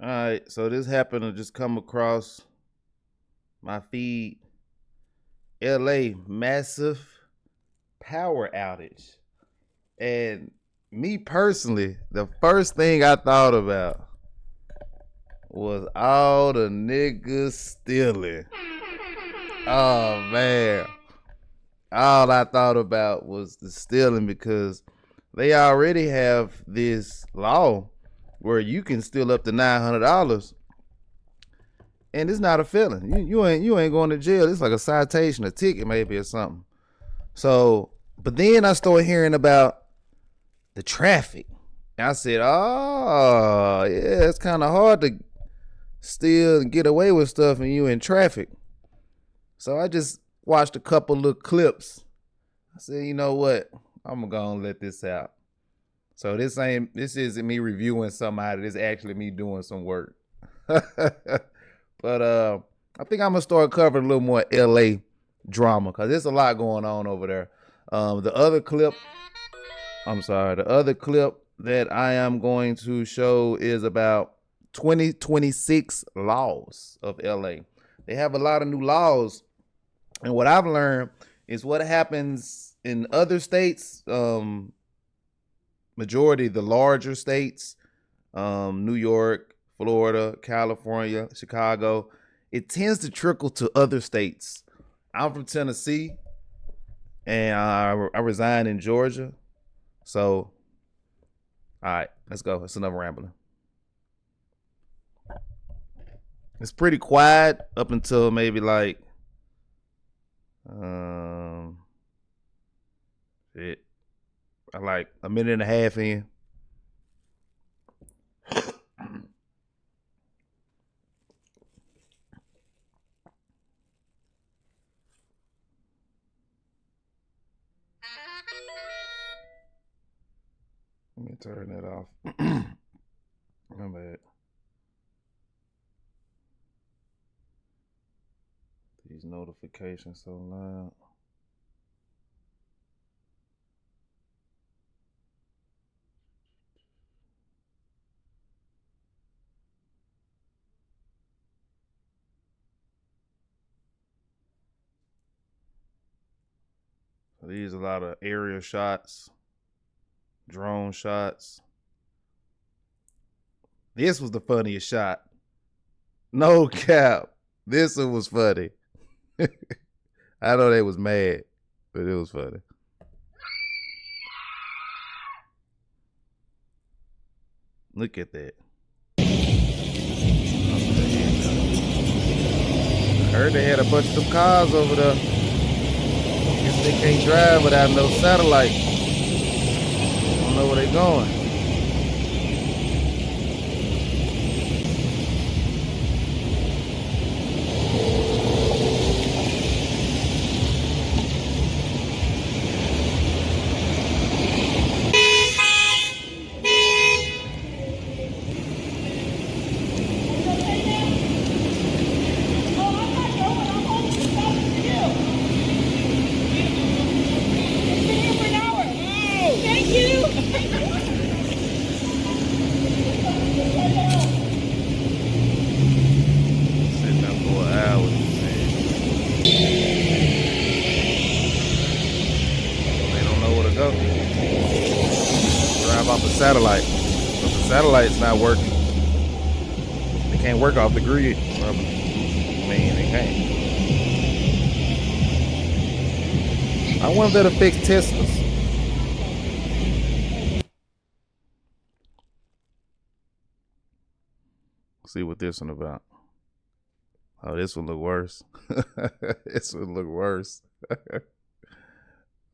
All right, so this happened to just come across my feed. LA massive power outage. And me personally, the first thing I thought about was all the niggas stealing. Oh man. All I thought about was the stealing because they already have this law where you can steal up to $900 and it's not a felon. You ain't going to jail. It's like a citation, a ticket maybe or something. So, but then I started hearing about the traffic. And I said, "Oh, yeah, it's kind of hard to steal and get away with stuff when you in traffic." So I just watched a couple little clips. I said, you know what? I'm gonna let this out. So this isn't me reviewing somebody. This is actually me doing some work. But I think I'm gonna start covering a little more LA drama because there's a lot going on over there. The other clip, I'm sorry, the other clip that I am going to show is about 2026 laws of LA. They have a lot of new laws, and what I've learned is what happens in other states, majority the larger states, New York, Florida, California, Chicago, it tends to trickle to other states. I'm from Tennessee, and I reside in Georgia. So, all right, let's go. It's enough rambling. It's pretty quiet up until maybe like shit, I like a minute and a half in. Let me turn that off. My bad. These notifications so loud. So these are a lot of aerial shots, drone shots. This was the funniest shot. No cap. This one was funny. I know they was mad, but it was funny. Look at that. I heard they had a bunch of them cars over there. Guess they can't drive without no satellite. I don't know where they going. Sitting up for an hour. They don't know where to go. Drive off a satellite. But the satellite's not working. They can't work off the grid. I mean, they can't. I wonder if that'll fix Teslas. See what this one about. Oh, this one look worse. This one look worse.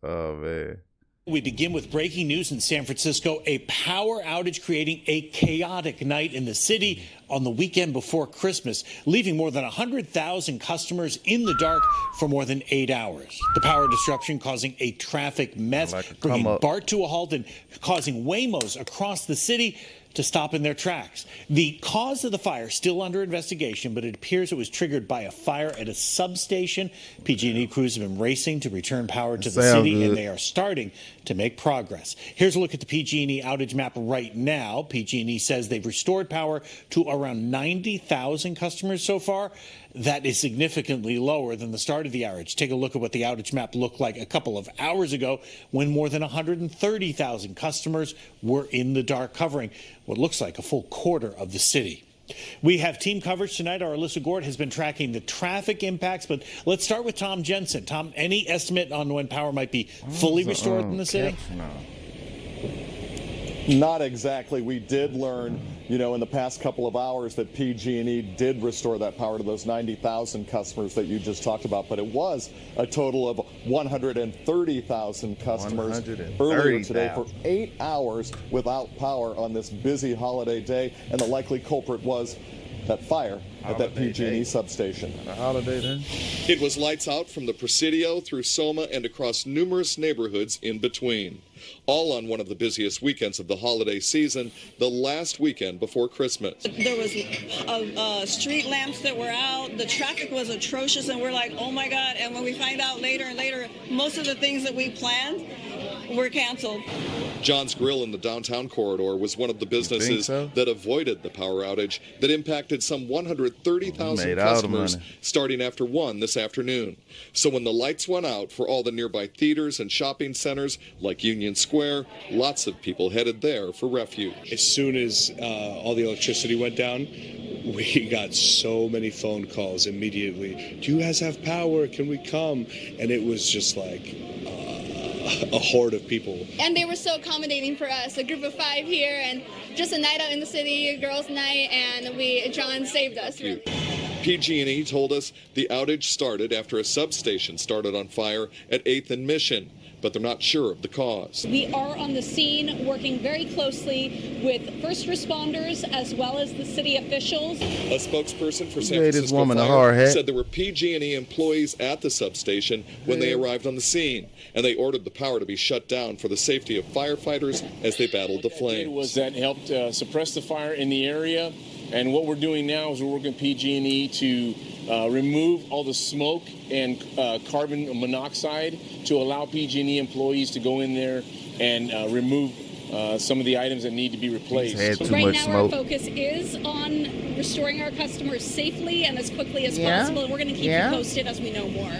Oh man. We begin with breaking news in San Francisco, a power outage creating a chaotic night in the city on the weekend before Christmas, leaving more than 100,000 customers in the dark for more than 8 hours. The power disruption causing a traffic mess, bringing BART to a halt and causing Waymos across the city to stop in their tracks. The cause of the fire still under investigation, but it appears it was triggered by a fire at a substation. PG&E crews have been racing to return power to the city, and they are starting to make progress. Here's a look at the PG&E outage map right now. PG&E says they've restored power to around 90,000 customers so far. That is significantly lower than the start of the outage. Take a look at what the outage map looked like a couple of hours ago when more than 130,000 customers were in the dark, covering what looks like a full quarter of the city. We have team coverage tonight. Our Alyssa Gord has been tracking the traffic impacts, but let's start with Tom Jensen. Tom, any estimate on when power might be fully restored in the city? Not exactly. We did learn, in the past couple of hours that PG&E did restore that power to those 90,000 customers that you just talked about, but it was a total of 130,000 customers earlier today for 8 hours without power on this busy holiday day, and the likely culprit was that fire at that PG&E substation. A holiday day? It was lights out from the Presidio through Soma and across numerous neighborhoods in between. All on one of the busiest weekends of the holiday season, the last weekend before Christmas. There was street lamps that were out. The traffic was atrocious, and we're like, oh my God. And when we find out later and later, most of the things that we planned were canceled. John's Grill in the downtown corridor was one of the businesses that avoided the power outage that impacted some 130,000 customers starting after 1 this afternoon. So when the lights went out for all the nearby theaters and shopping centers like Union Square, lots of people headed there for refuge. As soon as all the electricity went down, we got so many phone calls immediately. Do you guys have power? Can we come? And it was just like a horde of people. And they were so accommodating for us, a group of 5 here, and just a night out in the city, a girls' night, and John saved us. PG&E told us the outage started after a substation started on fire at 8th and Mission, but they're not sure of the cause. We are on the scene working very closely with first responders as well as the city officials. A spokesperson for San Francisco Fire said there were PG&E employees at the substation when they arrived on the scene, and they ordered the power to be shut down for the safety of firefighters as they battled the flames. That helped suppress the fire in the area, and what we're doing now is we're working with PG&E to remove all the smoke and carbon monoxide to allow PG&E employees to go in there and remove some of the items that need to be replaced. Right now our focus is on restoring our customers safely and as quickly as possible, and we're going to keep you posted as we know more.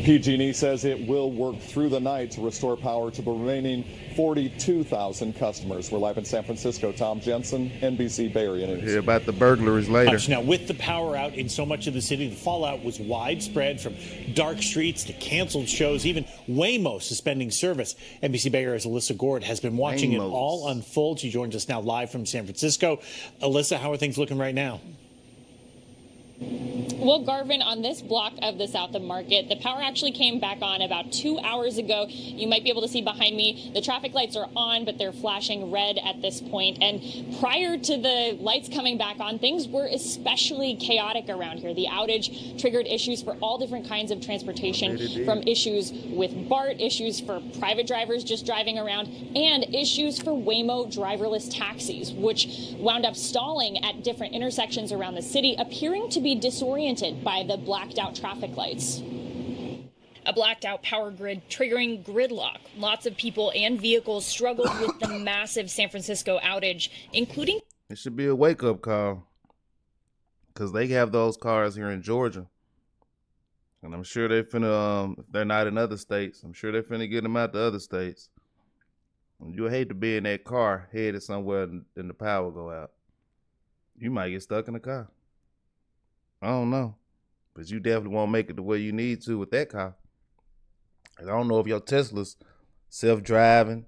PG&E says it will work through the night to restore power to the remaining 42,000 customers. We're live in San Francisco. Tom Jensen, NBC Bay Area News. Hear about the burglaries later. Now, with the power out in so much of the city, the fallout was widespread, from dark streets to canceled shows, even Waymo suspending service. NBC Bay Area's Alyssa Gord has been watching it all unfold. She joins us now live from San Francisco. Alyssa, how are things looking right now? Well, Garvin, on this block of the South of Market, the power actually came back on about 2 hours ago. You might be able to see behind me, the traffic lights are on, but they're flashing red at this point. And prior to the lights coming back on, things were especially chaotic around here. The outage triggered issues for all different kinds of transportation, from issues with BART, issues for private drivers just driving around, and issues for Waymo driverless taxis, which wound up stalling at different intersections around the city, appearing to be disoriented by the blacked out traffic lights. A blacked out power grid triggering gridlock. Lots of people and vehicles struggled with the massive San Francisco outage, including... It should be a wake-up call, because they have those cars here in Georgia. And I'm sure they're finna, if they're not in other states, I'm sure they're finna get them out to other states. And you hate to be in that car headed somewhere and the power go out. You might get stuck in the car. I don't know, but you definitely won't make it the way you need to with that car. And I don't know if your Tesla's self-driving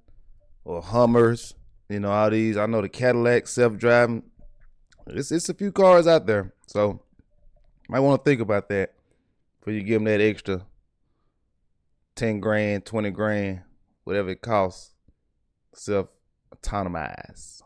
or Hummers, all these. I know the Cadillac self-driving. It's a few cars out there, so might want to think about that before you give them that extra 10 grand, 20 grand, whatever it costs, self-autonomize.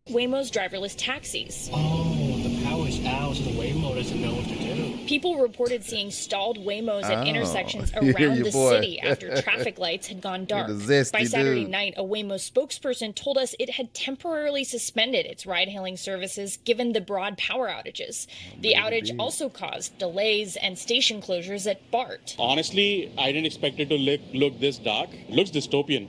Waymo's driverless taxis. Oh, the power is out, so the Waymo doesn't know what to do. People reported seeing stalled Waymos at intersections around the city after traffic lights had gone dark. By Saturday night, a Waymo spokesperson told us it had temporarily suspended its ride-hailing services given the broad power outages. The outage also caused delays and station closures at BART. Honestly, I didn't expect it to look this dark. It looks dystopian.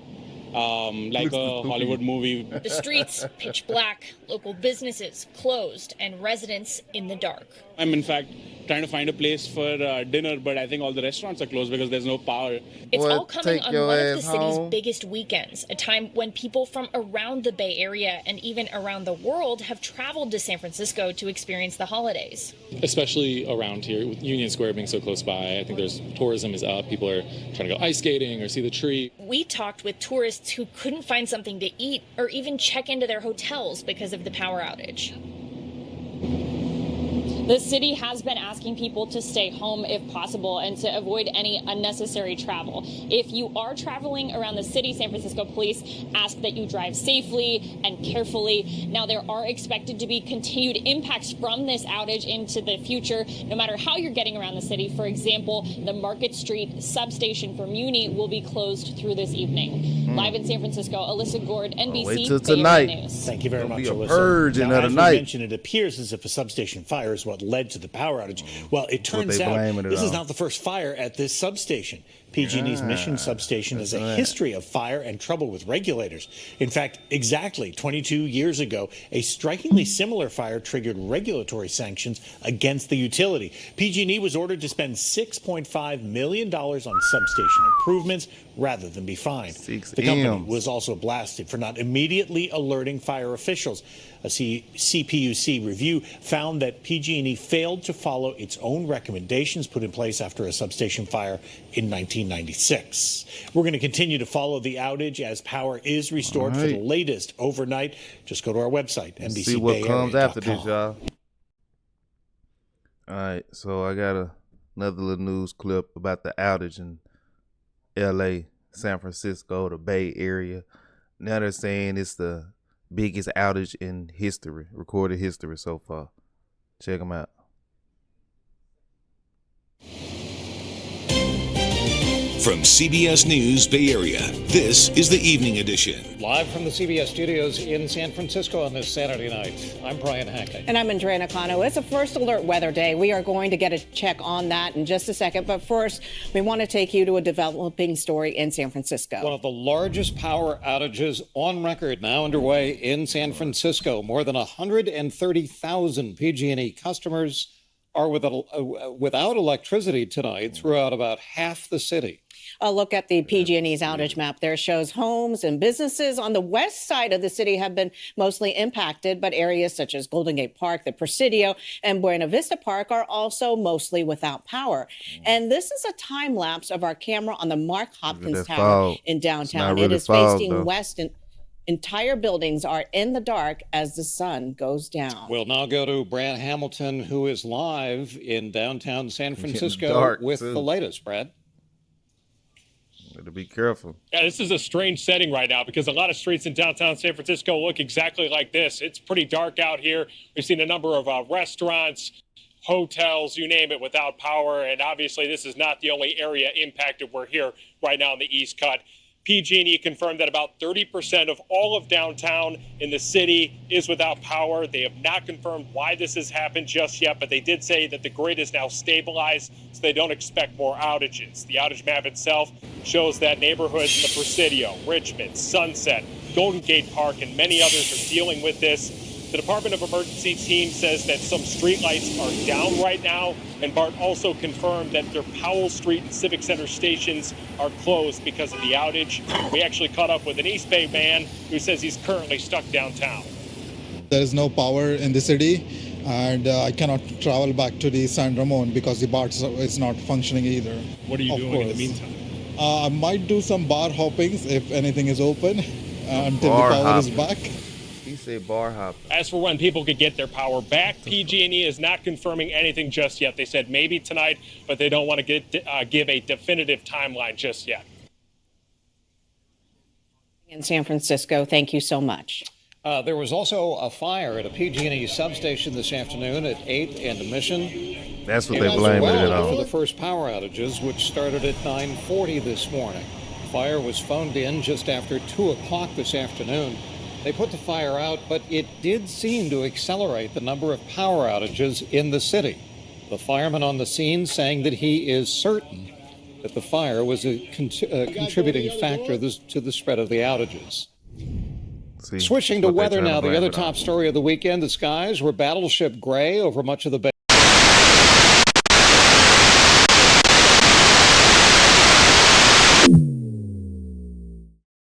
Like a Hollywood movie. The streets pitch black, local businesses closed, and residents in the dark. I'm in fact trying to find a place for dinner, but I think all the restaurants are closed because there's no power. It's all coming on one of the city's biggest weekends, a time when people from around the Bay Area and even around the world have traveled to San Francisco to experience the holidays. Especially around here, with Union Square being so close by, I think tourism is up. People are trying to go ice skating or see the tree. We talked with tourists who couldn't find something to eat or even check into their hotels because of the power outage. The city has been asking people to stay home if possible and to avoid any unnecessary travel. If you are traveling around the city, San Francisco police ask that you drive safely and carefully. Now, there are expected to be continued impacts from this outage into the future, no matter how you're getting around the city. For example, the Market Street substation for Muni will be closed through this evening. Live in San Francisco, Alyssa Gord, NBC. Wait till tonight. News. Thank you very much, Alyssa. Purge now, another as night. we mentioned, it appears as if a substation fire is what led to the power outage. Well, it turns out this is not the first fire at this substation. PG&E's Mission substation has a history of fire and trouble with regulators. In fact, exactly 22 years ago, a strikingly similar fire triggered regulatory sanctions against the utility. PG&E was ordered to spend $6.5 million on substation improvements rather than be fined. The company was also blasted for not immediately alerting fire officials. A CPUC review found that PG&E failed to follow its own recommendations put in place after a substation fire in 1996. We're going to continue to follow the outage as power is restored. For the latest overnight, just go to our website, NBCBayArea.com. See what comes after this, y'all. All right, so I got another little news clip about the outage in L.A., San Francisco, the Bay Area. Now they're saying it's the biggest outage in history, recorded history so far. Check them out. From CBS News Bay Area, this is the Evening Edition. Live from the CBS studios in San Francisco on this Saturday night, I'm Brian Hackett. And I'm Andrea Nakano. It's a first alert weather day. We are going to get a check on that in just a second. But first, we want to take you to a developing story in San Francisco. One of the largest power outages on record now underway in San Francisco. More than 130,000 PG&E customers are without electricity tonight throughout about half the city. A look at the PG&E's outage map there shows homes and businesses on the west side of the city have been mostly impacted, but areas such as Golden Gate Park, the Presidio, and Buena Vista Park are also mostly without power. And this is a time lapse of our camera on the Mark Hopkins Tower in downtown. It is facing west, and entire buildings are in the dark as the sun goes down. We'll now go to Brad Hamilton, who is live in downtown San Francisco with the latest. Brad? Better be careful. Yeah, this is a strange setting right now because a lot of streets in downtown San Francisco look exactly like this. It's pretty dark out here. We've seen a number of restaurants, hotels, you name it, without power. And obviously, this is not the only area impacted. We're here right now in the East Cut. PG&E confirmed that about 30% of all of downtown in the city is without power. They have not confirmed why this has happened just yet, but they did say that the grid is now stabilized, so they don't expect more outages. The outage map itself shows that neighborhoods in the Presidio, Richmond, Sunset, Golden Gate Park, and many others are dealing with this. The Department of Emergency team says that some streetlights are down right now, and BART also confirmed that their Powell Street and Civic Center stations are closed because of the outage. We actually caught up with an East Bay man who says he's currently stuck downtown. There is no power in the city, and I cannot travel back to the San Ramon because the BART is not functioning either. What are you doing in the meantime? I might do some bar hoppings if anything is open until the power is back. He said bar hop. As for when people could get their power back, PG&E is not confirming anything just yet. They said maybe tonight, but they don't want to give a definitive timeline just yet. In San Francisco, thank you so much. There was also a fire at a PG&E substation this afternoon at 8th and Mission. That's what they blamed it on. For the first power outages, which started at 9:40 this morning. The fire was phoned in just after 2 o'clock this afternoon. They put the fire out, but it did seem to accelerate the number of power outages in the city. The fireman on the scene saying that he is certain that the fire was a contributing factor to the spread of the outages. Switching to weather now, the other top story of the weekend, the skies were battleship gray over much of the bay.